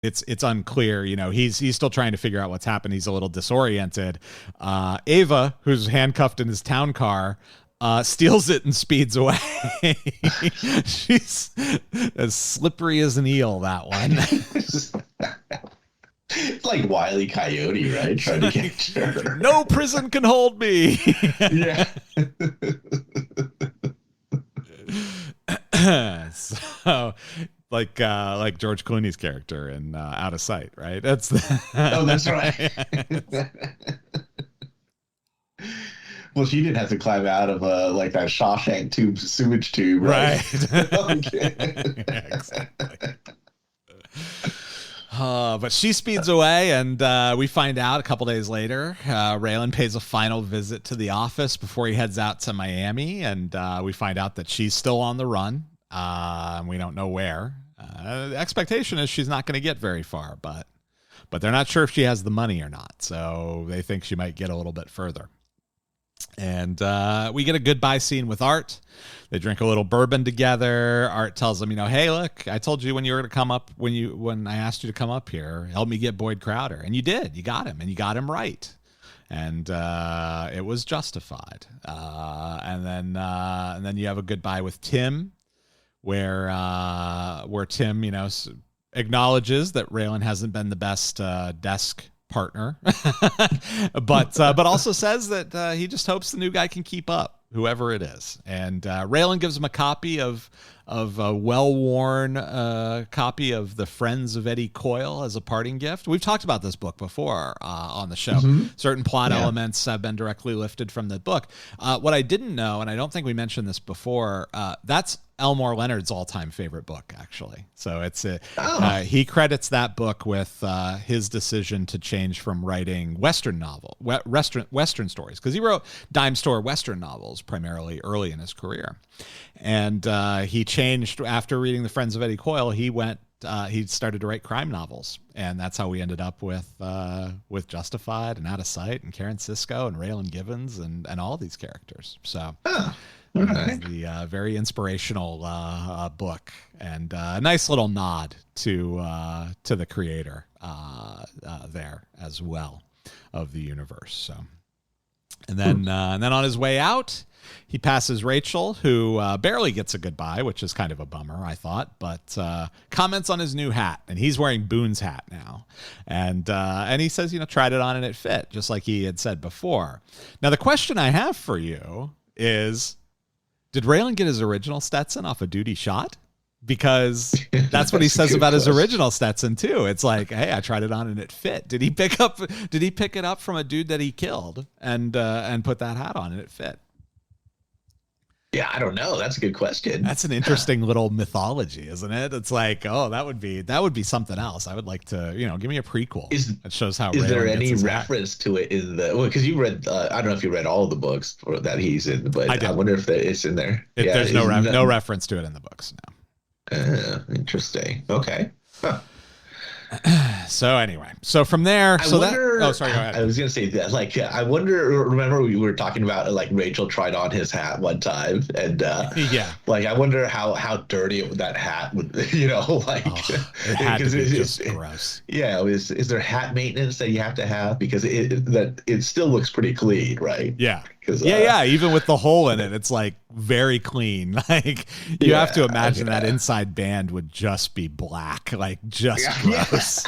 it's unclear. He's still trying to figure out what's happened. He's a little disoriented. Ava, who's handcuffed in his town car, steals it and speeds away. She's as slippery as an eel, that one. It's like Wile E. Coyote, right? Trying to get her. No prison can hold me. Yeah. So, like George Clooney's character in Out of Sight, right? That's right. Well, she didn't have to climb out of like that Shawshank sewage tube, right? Yeah, exactly. But she speeds away, and we find out a couple days later, Raylan pays a final visit to the office before he heads out to Miami, and we find out that she's still on the run. We don't know where. The expectation is she's not going to get very far, but they're not sure if she has the money or not, so they think she might get a little bit further. And we get a goodbye scene with Art. They drink a little bourbon together. Art tells him, hey, look, I told you when you were to come up, when I asked you to come up here, help me get Boyd Crowder. And you did. You got him, and you got him right. And it was justified. And then you have a goodbye with Tim, where Tim, acknowledges that Raylan hasn't been the best desk partner, but also says that he just hopes the new guy can keep up, whoever it is. And Raylan gives him a copy of a well-worn copy of The Friends of Eddie Coyle as a parting gift. We've talked about this book before on the show. Mm-hmm. Certain plot elements have been directly lifted from the book. What I didn't know, and I don't think we mentioned this before, that's Elmore Leonard's all-time favorite book, actually. So he credits that book with his decision to change from writing Western stories, because he wrote dime store Western novels primarily early in his career. And he changed after reading The Friends of Eddie Coyle. He started to write crime novels, and that's how we ended up with Justified and Out of Sight and Karen Sisko and Raylan Givens and all these characters. So. Okay. The very inspirational book, and a nice little nod to the creator there as well of the universe. So, and then on his way out, he passes Rachel, who barely gets a goodbye, which is kind of a bummer, I thought, but comments on his new hat, and he's wearing Boon's hat now, and he says, tried it on and it fit, just like he had said before. Now, the question I have for you is, did Raylan get his original Stetson off a duty shot? Because that's what he says about his original Stetson too. It's like, hey, I tried it on and it fit. Did he pick it up from a dude that he killed and put that hat on and it fit? Yeah, I don't know. That's a good question. That's an interesting little mythology, isn't it? It's like, oh, that would be something else. I would like to, give me a prequel that shows how. Is there any reference to it in the? Well, because you read, I don't know if you read all of the books that he's in, but I wonder if it's in there. There's no reference to it in the books. No. Interesting. Okay. Huh. So anyway, from there, sorry, go ahead. I was gonna say that, I wonder. Remember, we were talking about Rachel tried on his hat one time, and I wonder how dirty that hat would, it had to be just gross. Yeah, is there hat maintenance that you have to have, because it still looks pretty clean, right? Yeah. Even with the hole in it, it's very clean. You have to imagine that inside band would just be black, gross.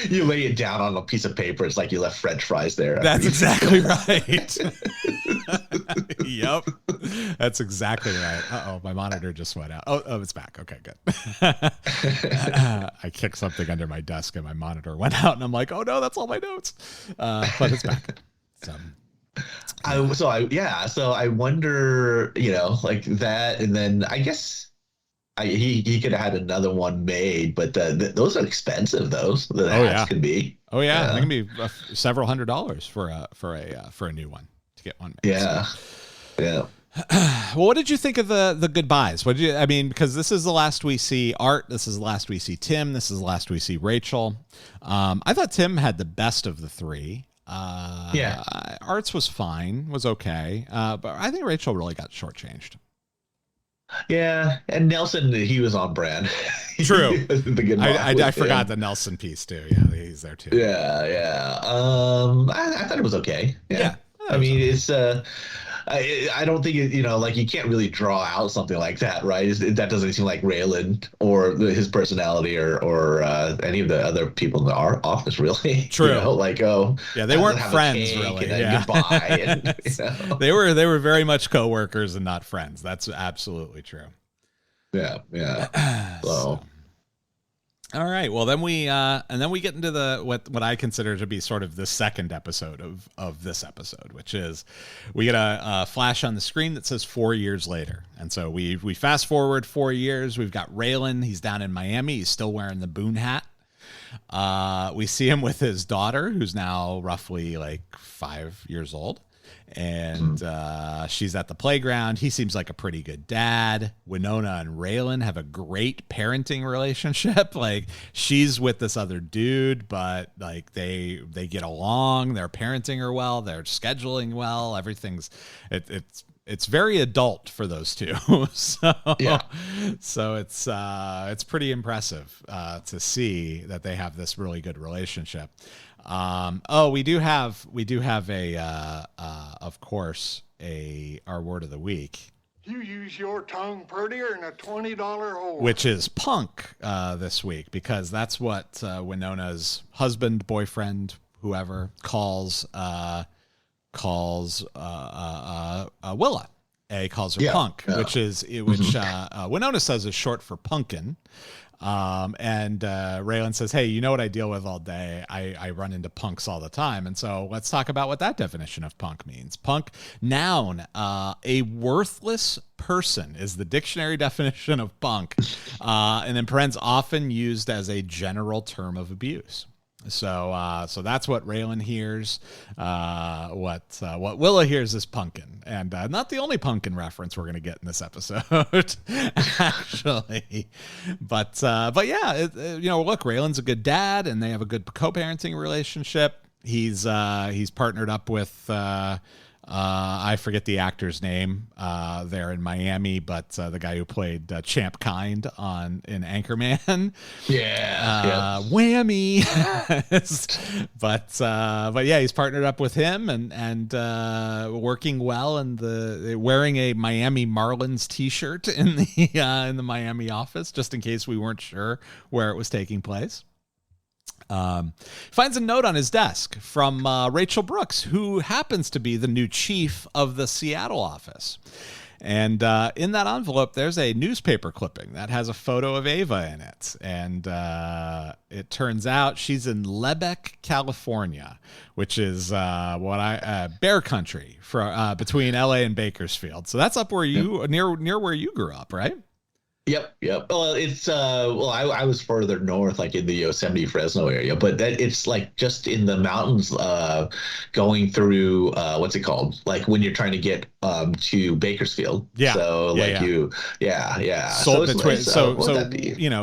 You lay it down on a piece of paper, it's like you left French fries there. That's exactly right. Yep. That's exactly right. Uh-oh, my monitor just went out. Oh, it's back. Okay, good. I kicked something under my desk and my monitor went out, and I'm like, oh no, that's all my notes. But it's back. So I wonder, that, and then I guess he could have had another one made, but those are expensive. The hats can be. Oh yeah, it can be several $100s for a new one to get one made. Yeah, yeah. Well, what did you think of the goodbyes? Because this is the last we see Art, this is the last we see Tim, this is the last we see Rachel. I thought Tim had the best of the three. Art's was fine, was okay, but I think Rachel really got shortchanged. Yeah, and Nelson, he was on brand. True. The good I forgot the Nelson piece too. Yeah, he's there too. Yeah, yeah. I thought it was okay. Yeah. Yeah, I that was mean, okay. it's I don't think like you can't really draw out something like that, right? That doesn't seem like Raylan or his personality or any of the other people in the office, really. True. Like, oh, Yeah, they weren't have friends a cake really. and a Yeah. goodbye, and They were very much coworkers and not friends. That's absolutely true. yeah, yeah. So. All right. Well, then we get into the what I consider to be sort of the second episode of this episode, which is we get a flash on the screen that says 4 years later, and so we fast forward 4 years. We've got Raylan. He's down in Miami. He's still wearing the Boon hat. We see him with his daughter, who's now roughly like 5 years old. And she's at the playground. He seems like a pretty good dad. Winona and Raylan have a great parenting relationship. Like, she's with this other dude, but like they get along. They're parenting her well. They're scheduling well. Everything's it's very adult for those two. So it's pretty impressive to see that they have this really good relationship. We do have a of course our word of the week. You use your tongue prettier than a $20 whore. Which is punk this week, because that's what Winona's husband, boyfriend, whoever calls Willa. Calls her punk, which Winona says is short for punkin. And Raylan says, hey, you know what I deal with all day? I run into punks all the time. And so let's talk about what that definition of punk means. Punk, noun, a worthless person is the dictionary definition of punk. And then parens often used as a general term of abuse. So that's what Raylan hears. What Willa hears is punkin, and not the only punkin reference we're going to get in this episode, actually. But yeah, look, Raylan's a good dad, and they have a good co-parenting relationship. He's partnered up with I forget the actor's name there in Miami, but the guy who played Champ Kind in Anchorman. Whammy. but yeah, he's partnered up with him and working well, and wearing a Miami Marlins t-shirt in the Miami office, just in case we weren't sure where it was taking place. Finds a note on his desk from Rachel Brooks, who happens to be the new chief of the Seattle office. And in that envelope, there's a newspaper clipping that has a photo of Ava in it. And it turns out she's in Lebec, California, which is bear country between LA and Bakersfield. So that's up where near where you grew up, right? Yep. Well, it's I was further north, like in the Yosemite, Fresno area, but it's like just in the mountains, going through what's it called? Like when you're trying to get to Bakersfield. Yeah. So So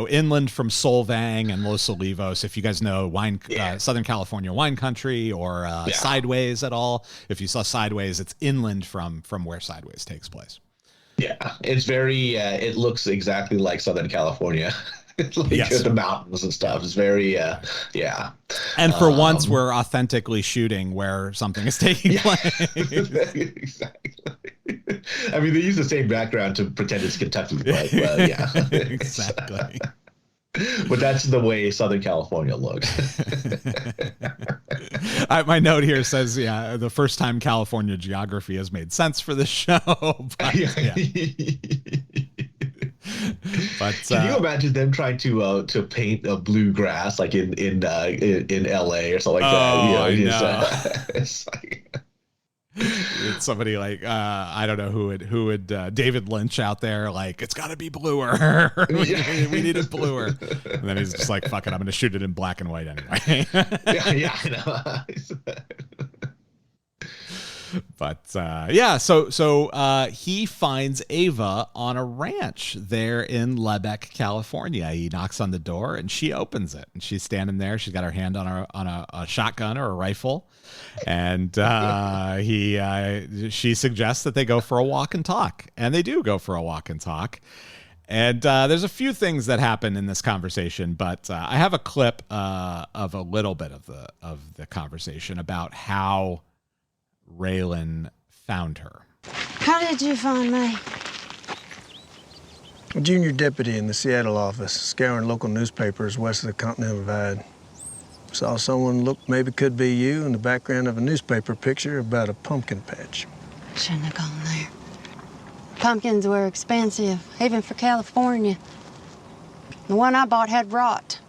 inland from Solvang and Los Olivos, if you guys know Southern California wine country, or Sideways at all. If you saw Sideways, it's inland from where Sideways takes place. Yeah, it's very, it looks exactly like Southern California. The mountains and stuff. It's very, And for once, we're authentically shooting where something is taking place. Exactly. I mean, they use the same background to pretend it's Kentucky, but yeah. Exactly. But that's the way Southern California looks. My note here says, the first time California geography has made sense for this show. But, But can you imagine them trying to paint a blue grass like in LA or something like that? I know. It's like it's somebody like I don't know who would David Lynch out there, like, it's got to be bluer. we need it bluer. And then he's just like, fuck it, I'm going to shoot it in black and white anyway. I know. But yeah, so he finds Ava on a ranch there in Lebec, California. He knocks on the door and she opens it, and she's standing there. She's got her hand on a shotgun or a rifle, and she suggests that they go for a walk and talk, and they do go for a walk and talk. And there's a few things that happen in this conversation, but I have a clip of a little bit of the conversation about how Raylan found her. How did you find me? A junior deputy in the Seattle office, scouring local newspapers west of the Continental Divide. Saw someone looked maybe could be you in the background of a newspaper picture about a pumpkin patch. Shouldn't have gone there. Pumpkins were expensive, even for California. The one I bought had rot.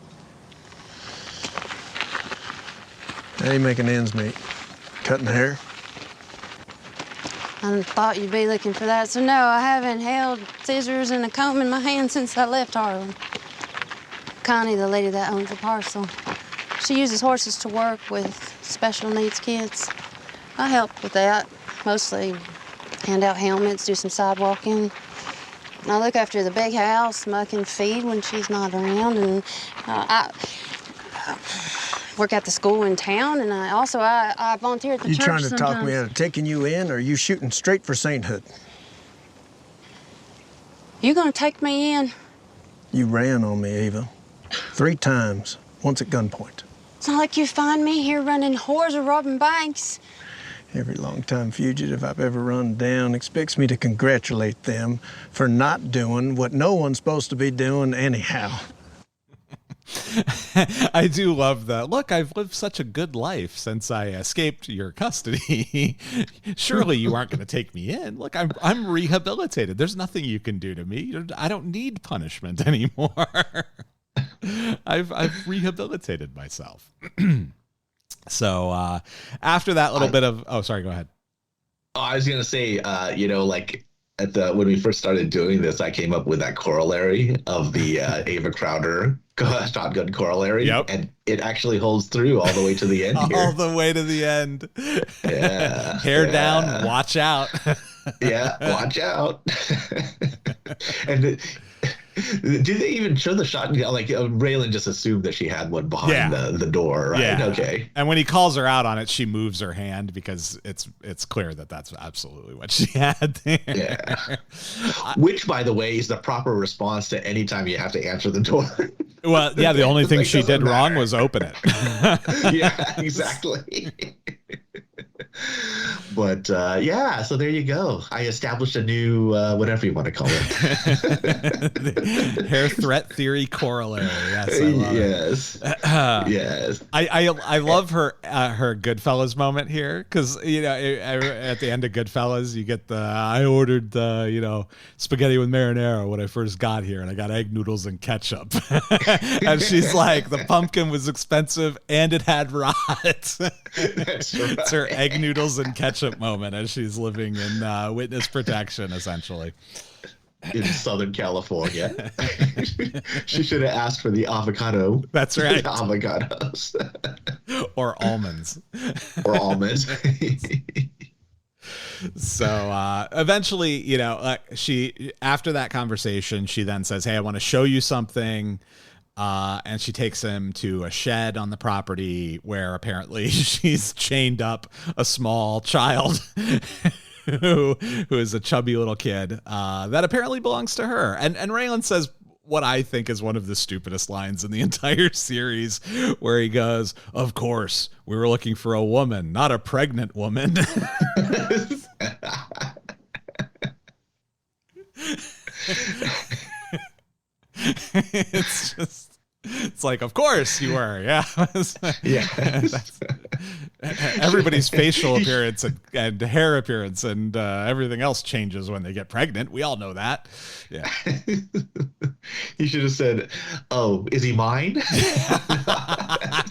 How you making ends meet? Cutting hair? I thought you'd be looking for that, so no, I haven't held scissors and a comb in my hand since I left Harlan. Connie, the lady that owns the parcel, she uses horses to work with special needs kids. I help with that, mostly hand out helmets, do some sidewalking. I look after the big house, muck and feed when she's not around, and I work at the school in town, and I volunteer at the church sometimes. You trying to talk me out of taking you in, or are you shooting straight for sainthood? You gonna take me in? You ran on me, Ava. 3 times, once at gunpoint. It's not like you find me here running whores or robbing banks. Every long-time fugitive I've ever run down expects me to congratulate them for not doing what no one's supposed to be doing anyhow. I do love that. Look, I've lived such a good life since I escaped your custody. Surely you aren't going to take me in. Look, I'm rehabilitated. There's nothing you can do to me. I don't need punishment anymore. I've rehabilitated myself. So after that little bit of, oh, sorry, go ahead. Oh, I was gonna say, like when we first started doing this, I came up with that corollary of the Ava Crowder shotgun corollary, yep. And it actually holds through all the way to the end. All the way to the end. Yeah, hair down, watch out. Yeah, watch out. And did they even show the shotgun? Like Raylan just assumed that she had one behind the door, right? Yeah. Okay. And when he calls her out on it, she moves her hand because it's clear that that's absolutely what she had there. Yeah. Which, by the way, is the proper response to any time you have to answer the door. Well, yeah, the only thing she did wrong was open it. Yeah, exactly. But so there you go. I established a new whatever you want to call it. Hair threat theory corollary. Yes, I love it. Yes. I love her Goodfellas moment here because at the end of Goodfellas you get I ordered the spaghetti with marinara when I first got here, and I got egg noodles and ketchup. And she's like, the pumpkin was expensive and it had rot. That's right. It's her egg noodles and ketchup moment as she's living in witness protection, essentially. In Southern California. She should have asked for the avocado. That's right. Avocados. Or almonds. Or almonds. So eventually, she, after that conversation, she then says, hey, I want to show you something. And she takes him to a shed on the property where apparently she's chained up a small child who is a chubby little kid that apparently belongs to her. And Raylan says what I think is one of the stupidest lines in the entire series, where he goes, of course, we were looking for a woman, not a pregnant woman. It's like, of course you were. Yeah. Yeah. Everybody's facial appearance and hair appearance and everything else changes when they get pregnant. We all know that. Yeah. You should have said, oh, is he mine?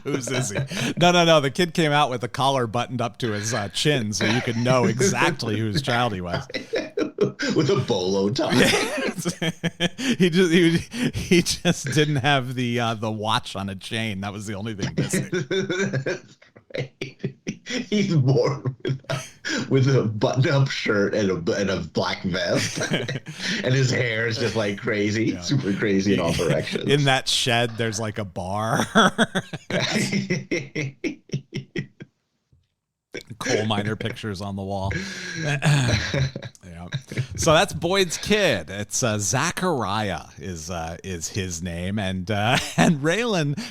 Whose is he? No. The kid came out with the collar buttoned up to his chin so you could know exactly whose child he was. With a bolo tie. Yeah. He just didn't have the watch on a chain. That was the only thing missing. Right. He's born with a button-up shirt and a black vest, and his hair is just like crazy, super crazy in all directions. In that shed, there's like a bar. Coal miner pictures on the wall. Yeah. So that's Boyd's kid. It's Zachariah is his name, and Raylan